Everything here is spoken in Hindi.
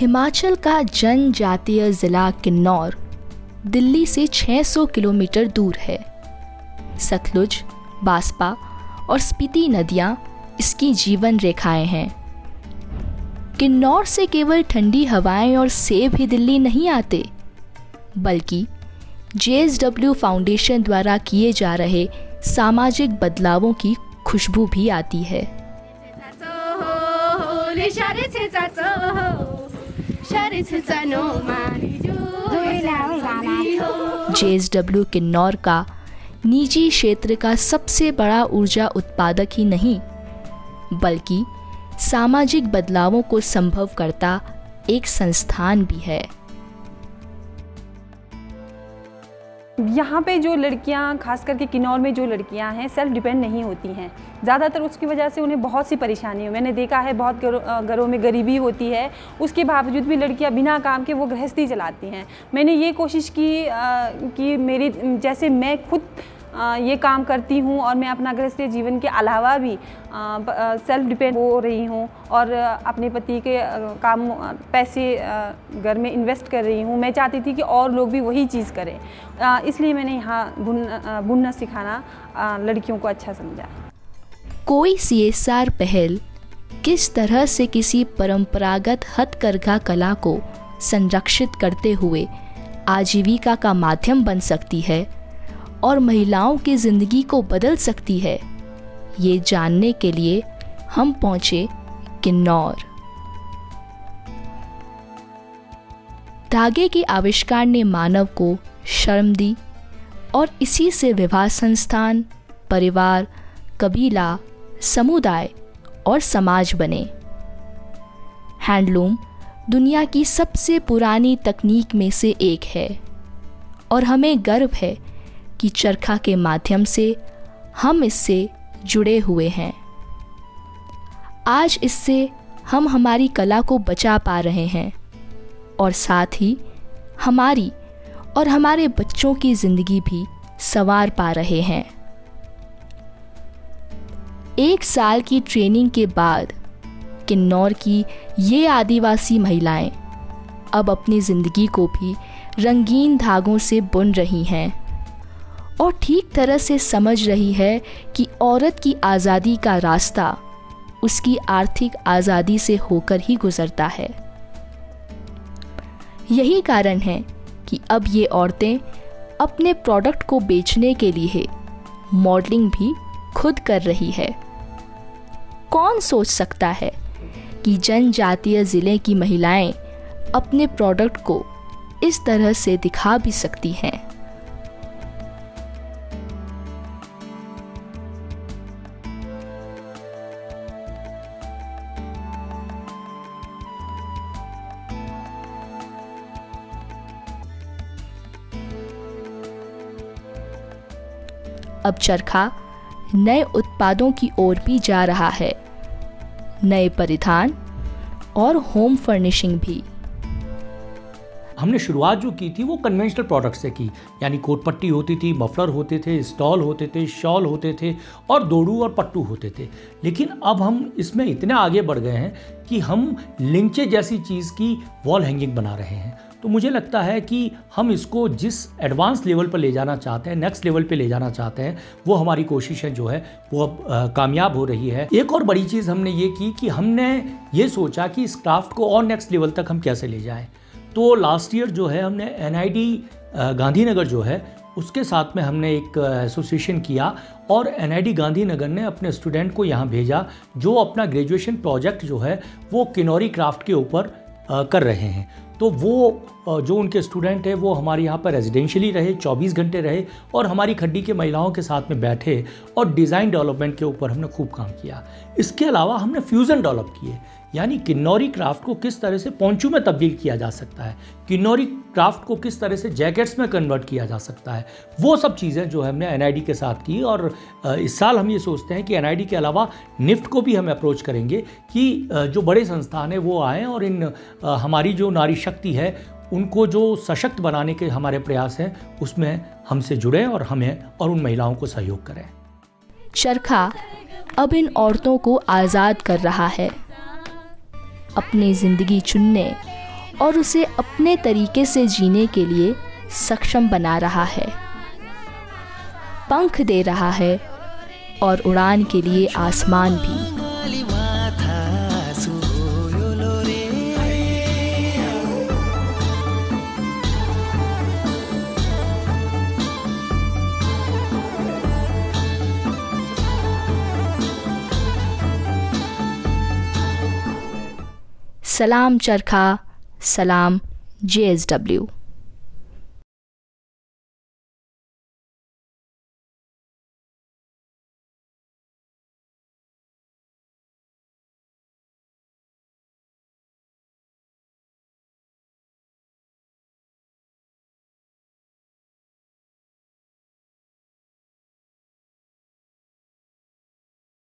हिमाचल का जनजातीय जिला किन्नौर दिल्ली से 600 किलोमीटर दूर है। सतलुज, बास्पा और स्पीति नदियाँ इसकी जीवन रेखाएं हैं। किन्नौर से केवल ठंडी हवाएं और सेब ही दिल्ली नहीं आते, बल्कि JSW फाउंडेशन द्वारा किए जा रहे सामाजिक बदलावों की खुशबू भी आती है। JSW किन्नौर का निजी क्षेत्र का सबसे बड़ा ऊर्जा उत्पादक ही नहीं, बल्कि सामाजिक बदलावों को संभव करता एक संस्थान भी है। यहाँ पे जो लड़कियाँ, खास करके किन्नौर में जो लड़कियाँ हैं, सेल्फ डिपेंड नहीं होती हैं ज़्यादातर। उसकी वजह से उन्हें बहुत सी परेशानी हो। मैंने देखा है बहुत घरों में गरीबी होती है, उसके बावजूद भी लड़कियाँ बिना काम के वो गृहस्थी चलाती हैं। मैंने ये कोशिश की कि मेरी जैसे मैं खुद ये काम करती हूँ और मैं अपना गृहस्थी जीवन के अलावा भी सेल्फ डिपेंड हो रही हूँ और अपने पति के काम पैसे घर में इन्वेस्ट कर रही हूँ। मैं चाहती थी कि और लोग भी वही चीज़ करें, इसलिए मैंने यहाँ बुनना सिखाना लड़कियों को अच्छा समझा। कोई CSR पहल किस तरह से किसी परंपरागत हथकरघा कला को संरक्षित करते हुए आजीविका का माध्यम बन सकती है और महिलाओं की जिंदगी को बदल सकती है, ये जानने के लिए हम पहुंचे किन्नौर। धागे के आविष्कार ने मानव को शर्म दी और इसी से विवाह संस्थान, परिवार, कबीला, समुदाय और समाज बने। हैंडलूम दुनिया की सबसे पुरानी तकनीक में से एक है और हमें गर्व है कि चरखा के माध्यम से हम इससे जुड़े हुए हैं। आज इससे हम हमारी कला को बचा पा रहे हैं और साथ ही हमारी और हमारे बच्चों की जिंदगी भी संवार पा रहे हैं। 1 साल की ट्रेनिंग के बाद किन्नौर की ये आदिवासी महिलाएं अब अपनी जिंदगी को भी रंगीन धागों से बुन रही हैं और ठीक तरह से समझ रही है कि औरत की आज़ादी का रास्ता उसकी आर्थिक आज़ादी से होकर ही गुजरता है। यही कारण है कि अब ये औरतें अपने प्रोडक्ट को बेचने के लिए मॉडलिंग भी खुद कर रही है। कौन सोच सकता है कि जनजातीय ज़िले की महिलाएं अपने प्रोडक्ट को इस तरह से दिखा भी सकती हैं। अब चरखा नए उत्पादों की ओर भी जा रहा है, नए परिधान और होम फर्निशिंग भी। हमने शुरुआत जो की थी वो कन्वेंशनल प्रोडक्ट से की, यानी कोट पट्टी होती थी, मफलर होते थे, स्टॉल होते थे, शॉल होते थे और दोड़ू और पट्टू होते थे। लेकिन अब हम इसमें इतने आगे बढ़ गए हैं कि हम लिंचे जैसी चीज़ की वॉल हैंगिंग बना रहे हैं। तो मुझे लगता है कि हम इसको जिस एडवांस लेवल पर ले जाना चाहते हैं, नेक्स्ट लेवल पे ले जाना चाहते हैं, वो हमारी कोशिश है जो है वो अब कामयाब हो रही है। एक और बड़ी चीज़ हमने ये की कि हमने ये सोचा कि इस क्राफ्ट को और नेक्स्ट लेवल तक हम कैसे ले जाएं। तो लास्ट ईयर जो है हमने NID गांधीनगर जो है उसके साथ में हमने एक एसोसिएशन किया और NID गांधीनगर ने अपने स्टूडेंट को यहाँ भेजा जो अपना ग्रेजुएशन प्रोजेक्ट जो है वो किन्नौरी क्राफ्ट के ऊपर कर रहे हैं। तो वो जो उनके स्टूडेंट है वो हमारे यहाँ पर रेजिडेंशियली रहे, 24 घंटे रहे और हमारी खड्डी के महिलाओं के साथ में बैठे और डिज़ाइन डेवलपमेंट के ऊपर हमने खूब काम किया। इसके अलावा हमने फ्यूज़न डेवलप किए, यानी किन्नौरी क्राफ्ट को किस तरह से पोंचू में तब्दील किया जा सकता है, किन्नौरी क्राफ्ट को किस तरह से जैकेट्स में कन्वर्ट किया जा सकता है, वो सब चीज़ें जो हमने NID के साथ की। और इस साल हम ये सोचते हैं कि NID के अलावा निफ्ट को भी हम अप्रोच करेंगे कि जो बड़े संस्थान हैं वो आएँ और इन हमारी जो नारी शक्ति है उनको जो सशक्त बनाने के हमारे प्रयास हैं उसमें हमसे जुड़ें और हमें और उन महिलाओं को सहयोग करें। चरखा अब इन औरतों को आज़ाद कर रहा है, अपनी ज़िंदगी चुनने और उसे अपने तरीके से जीने के लिए सक्षम बना रहा है, पंख दे रहा है और उड़ान के लिए आसमान भी। सलाम चरखा, सलाम JSW।